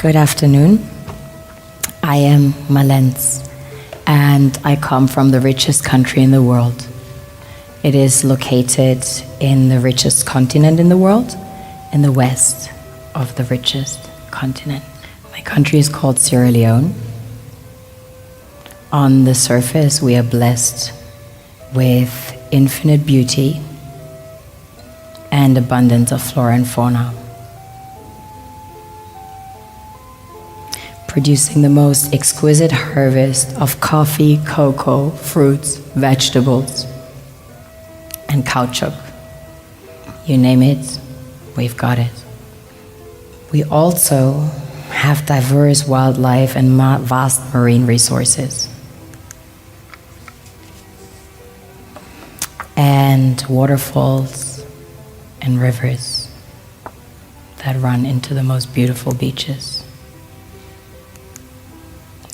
Good afternoon. I am Mallence, and I come from the richest country in the world. It is located in the richest continent in the world, in the west of the richest continent. My country is called Sierra Leone. On the surface, we are blessed with infinite beauty and abundance of flora and fauna, producing the most exquisite harvest of coffee, cocoa, fruits, vegetables, and caoutchouc. You name it, we've got it. We also have diverse wildlife and vast marine resources, and waterfalls and rivers that run into the most beautiful beaches.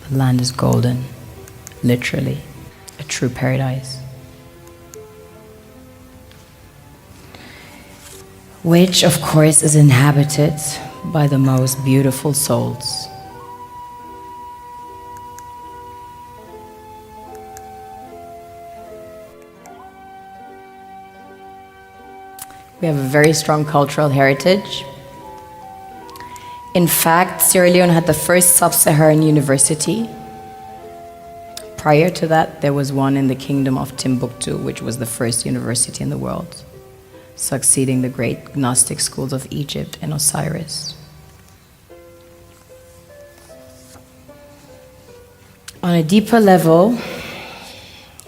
The land is golden, literally, a true paradise, which of course is inhabited by the most beautiful souls. We have a very strong cultural heritage. In fact, Sierra Leone had the first sub-Saharan university. Prior to that, there was one in the kingdom of Timbuktu, which was the first university in the world, succeeding the great Gnostic schools of Egypt and Osiris. On a deeper level,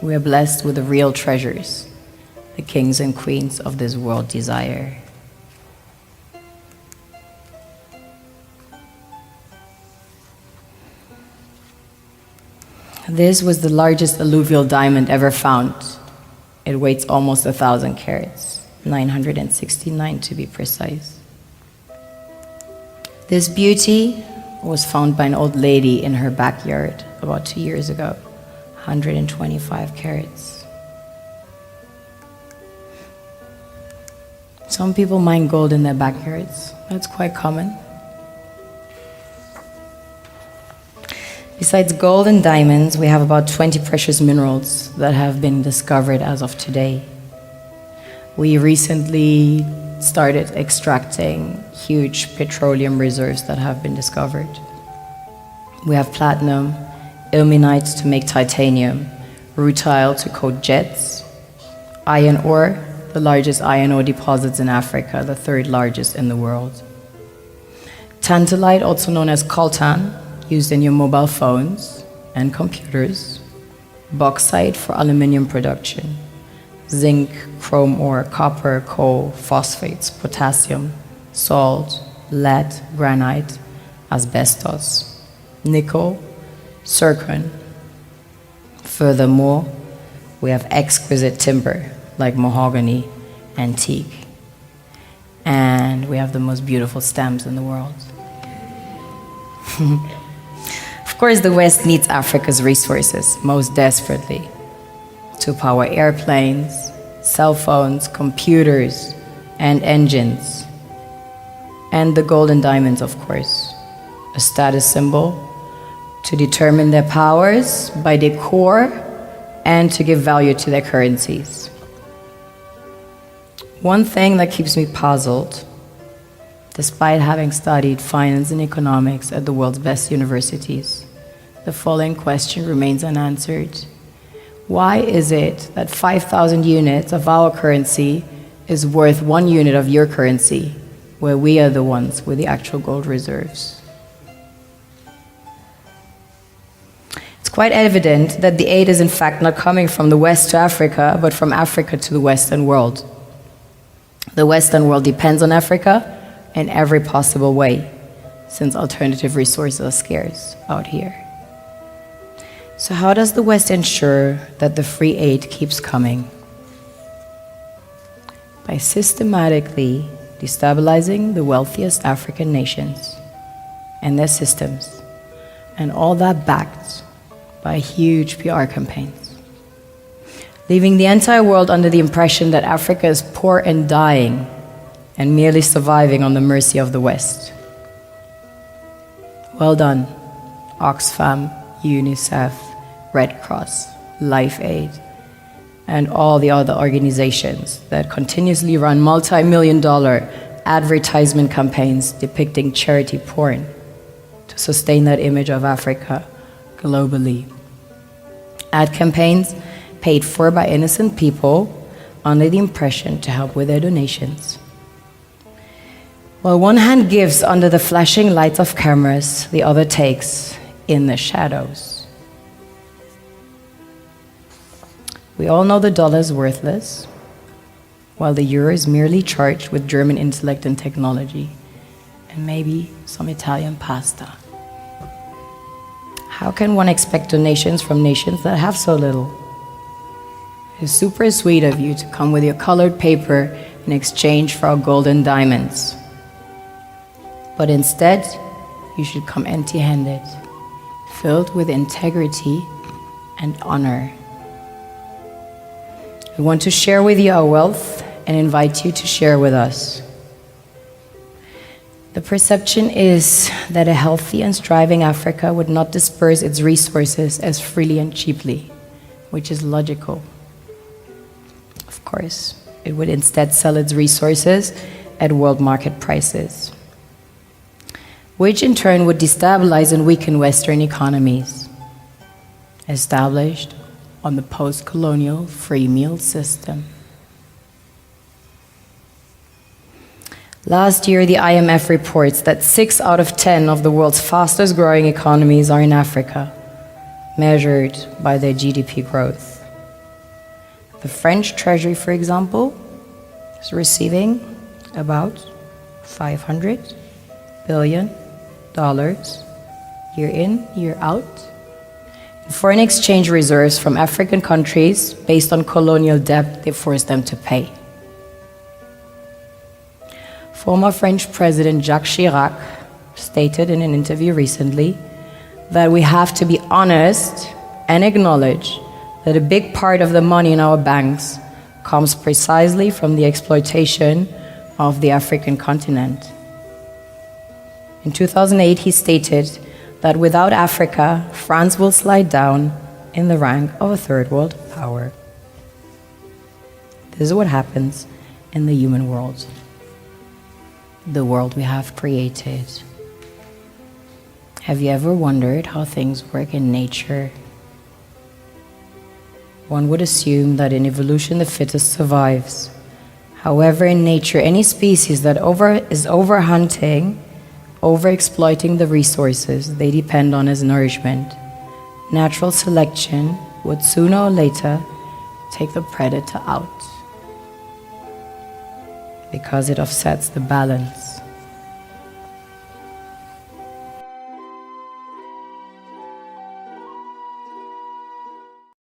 we are blessed with the real treasures the kings and queens of this world desire. This was the largest alluvial diamond ever found. It weighs almost 1,000 carats, 969 to be precise. This beauty was found by an old lady in her backyard about 2 years ago, 125 carats. Some people mine gold in their backyards. That's quite common. Besides gold and diamonds, we have about 20 precious minerals that have been discovered as of today. We recently started extracting huge petroleum reserves that have been discovered. We have platinum, ilmenite to make titanium, rutile to coat jets, iron ore, the largest iron ore deposits in Africa, the third largest in the world. Tantalite, also known as coltan, used in your mobile phones and computers. Bauxite for aluminum production. Zinc, chrome ore, copper, coal, phosphates, potassium, salt, lead, granite, asbestos, nickel, zircon. Furthermore, we have exquisite timber like mahogany, antique, and we have the most beautiful stamps in the world. Of course, the West needs Africa's resources most desperately to power airplanes, cell phones, computers, and engines. And the gold and diamonds, of course, a status symbol to determine their powers by their core and to give value to their currencies. One thing that keeps me puzzled, despite having studied finance and economics at the world's best universities, the following question remains unanswered. Why is it that 5,000 units of our currency is worth 1 unit of your currency, where we are the ones with the actual gold reserves? It's quite evident that the aid is in fact not coming from the West to Africa, but from Africa to the Western world. The Western world depends on Africa in every possible way, since alternative resources are scarce out here. So how does the West ensure that the free aid keeps coming? By systematically destabilizing the wealthiest African nations and their systems, and all that backed by huge PR campaigns, leaving the entire world under the impression that Africa is poor and dying and merely surviving on the mercy of the West. Well done, Oxfam, UNICEF, Red Cross, Life Aid, and all the other organizations that continuously run multi-million-dollar advertisement campaigns depicting charity porn to sustain that image of Africa globally. Ad campaigns paid for by innocent people under the impression to help with their donations. While one hand gives under the flashing lights of cameras, the other takes in the shadows. We all know the dollar is worthless, while the euro is merely charged with German intellect and technology, and maybe some Italian pasta. How can one expect donations from nations that have so little? It is super sweet of you to come with your colored paper in exchange for our gold and diamonds. But instead, you should come empty-handed, filled with integrity and honor. We want to share with you our wealth and invite you to share with us. The perception is that a healthy and striving Africa would not disperse its resources as freely and cheaply, which is logical. Of course, it would instead sell its resources at world market prices, which in turn would destabilize and weaken Western economies, established on the post-colonial free meal system. Last year, the IMF reports that 6 out of 10 of the world's fastest growing economies are in Africa, measured by their GDP growth. The French Treasury, for example, is receiving about $500 billion year in, year out, in foreign exchange reserves from African countries based on colonial debt they forced them to pay. Former French President Jacques Chirac stated in an interview recently that we have to be honest and acknowledge that a big part of the money in our banks comes precisely from the exploitation of the African continent. In 2008, he stated that without Africa, France will slide down in the rank of a third world power. This is what happens in the human world, the world we have created. Have you ever wondered how things work in nature? One would assume that in evolution the fittest survives. However, in nature, any species that is overhunting, overexploiting the resources they depend on as nourishment, natural selection would sooner or later take the predator out, because it offsets the balance.